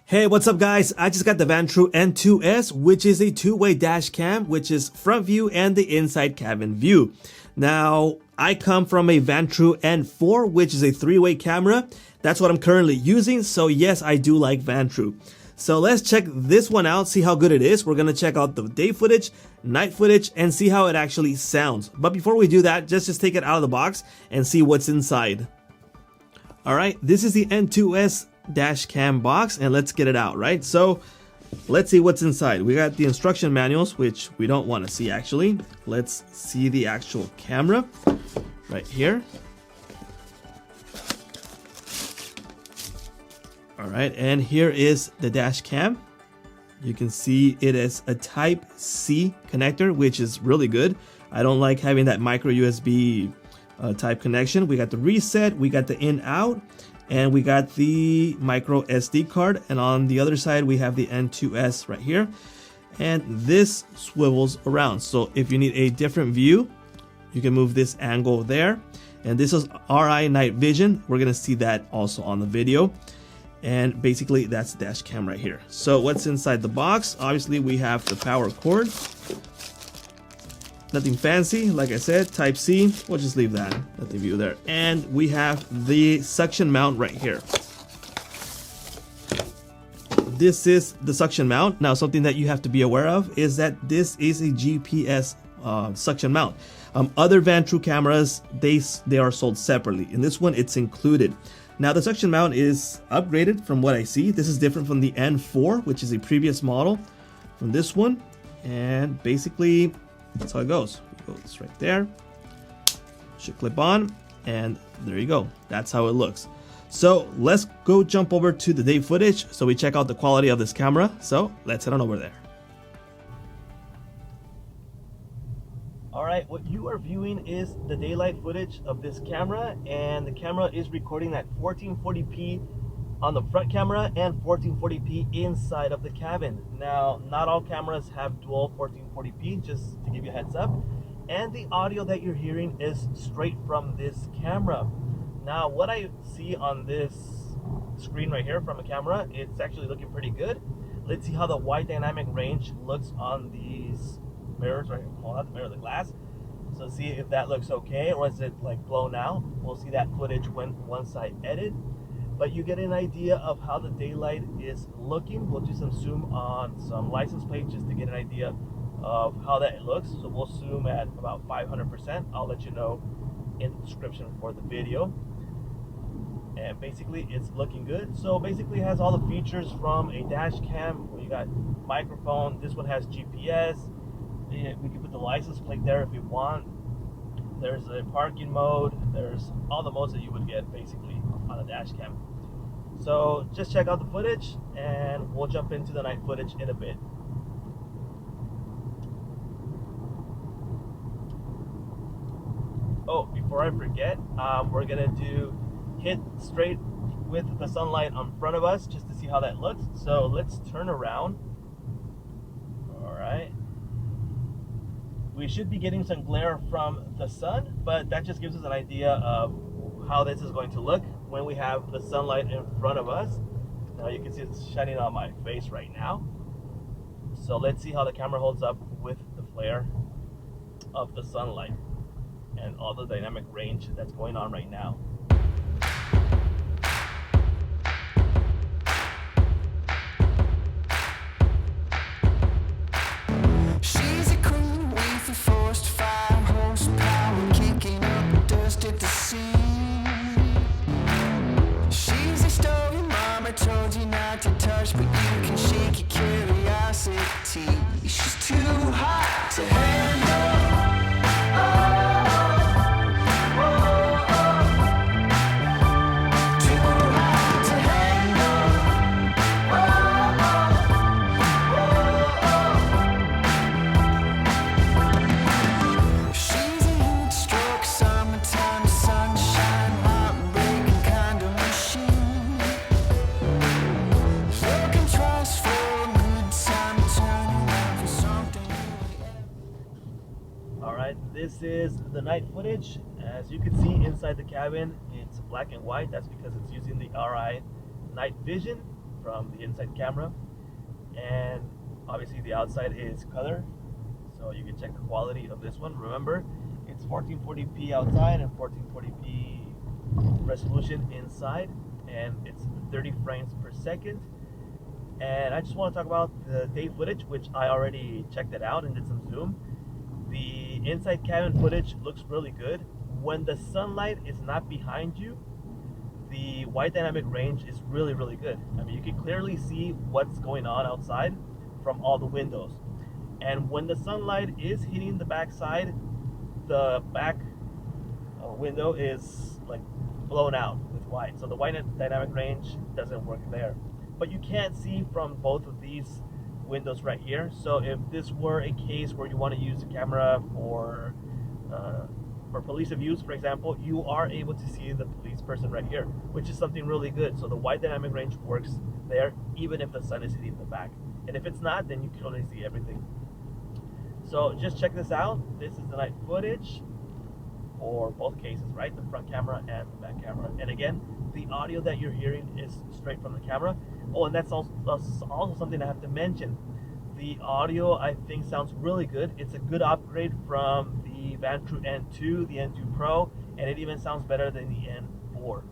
Hey, what's up guys? I just got the Vantrue N2S, which is a two-way dash cam, which is front view and the inside cabin view. Now, I come from a Vantrue N4, which is a three-way camera. That's what I'm currently using, so yes, I do like Vantrue. So let's check this one out, see how good it is. We're gonna check out the day footage, night footage, and see how it actually sounds. But before we do that, just take it out of the box and see what's inside. Alright, this is the N2S dash cam box, and let's get it out, right? So let's see what's inside. We got the instruction manuals, which we don't want to see actually. Let's see the actual camera right here. All right, and here is the dash cam. You can see it is a type C connector, which is really good. I don't like having that micro USB type connection. We got the reset, we got the in out, and we got the micro SD card. And on the other side, we have the N2S right here. And this swivels around. So if you need a different view, you can move this angle there. And this is RI night vision. We're gonna see that also on the video. And basically that's the dash cam right here. So what's inside the box? Obviously we have the power cord. Nothing fancy, like I said, type C. We'll just leave that, let the view there. And we have the suction mount right here. This is the suction mount. Now something that you have to be aware of is that this is a GPS suction mount. Other Vantrue cameras, they are sold separately. In this one, it's included. Now the suction mount is upgraded from what I see. This is different from the N4, which is a previous model from this one. And basically, that's how it goes. It goes right there. Should clip on, and there you go. That's how it looks. So let's go jump over to the day footage so we check out the quality of this camera. So let's head on over there. Alright, what you are viewing is the daylight footage of this camera, and the camera is recording at 1440p on the front camera and 1440p inside of the cabin. Now, not all cameras have dual 1440p, just to give you a heads up. And the audio that you're hearing is straight from this camera. Now, what I see on this screen right here from a camera, it's actually looking pretty good. Let's see how the wide dynamic range looks on these mirrors right here. Well, not the mirror, the glass. So see if that looks okay, or is it like blown out. We'll see that footage when once I edit. But you get an idea of how the daylight is looking. We'll do some zoom on some license plates just to get an idea of how that looks. So we'll zoom at about 500%. I'll let you know in the description for the video. And basically it's looking good. So basically it has all the features from a dash cam. You got microphone. This one has GPS. We can put the license plate there if you want. There's a parking mode. There's all the modes that you would get basically on a dash cam. So just check out the footage and we'll jump into the night footage in a bit. Oh, before I forget, we're gonna do hit straight with the sunlight on front of us just to see how that looks. So let's turn around. All right. We should be getting some glare from the sun, but that just gives us an idea of how this is going to look when we have the sunlight in front of us. Now you can see it's shining on my face right now. So let's see how the camera holds up with the flare of the sunlight and all the dynamic range that's going on right now. Told you not to touch, but you can shake your curiosity. She's too hot to handle. Too hot to handle. She's a heat stroke, summertime sunshine, heartbreaking kind of machine. This is the night footage. As you can see inside the cabin, it's black and white. That's because it's using the RI night vision. from the inside camera. And obviously the outside is color, so you can check the quality of this one. Remember, it's 1440p outside and 1440p resolution inside, and it's 30 frames per second. And I just want to talk about the day footage, which I already checked it out and did some zoom. The inside cabin footage looks really good. When the sunlight is not behind you, the wide dynamic range is really, really good. I mean, you can clearly see what's going on outside from all the windows. And when the sunlight is hitting the back side, the back window is like blown out with white. So the wide dynamic range doesn't work there. But you can't see from both of these windows right here. So if this were a case where you want to use the camera for police use, for example, you are able to see the police person right here, which is something really good. So the wide dynamic range works there, even if the sun is hitting the back. And if it's not, then you can only see everything. So just check this out. This is the night footage for both cases, right? The front camera and the back camera. And again, the audio that you're hearing is straight from the camera. Oh, and that's also something I have to mention. The audio, I think, sounds really good. It's a good upgrade from the Vantrue N2, the N2 Pro, and it even sounds better than the N4.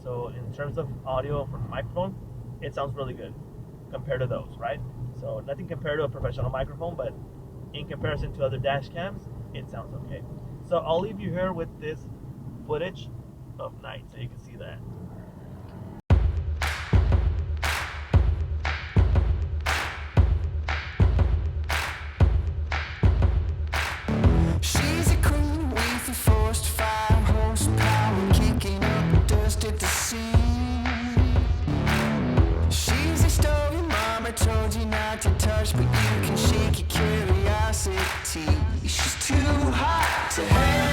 So in terms of audio from the microphone, it sounds really good compared to those, right? So nothing compared to a professional microphone, but in comparison to other dash cams, it sounds okay. So I'll leave you here with this footage of night so you can see that. She's a queen with a forced 5 horsepower, kicking up dust at the seam. She's a story mama told you not to touch, but you can shake your curiosity. She's too hot to handle.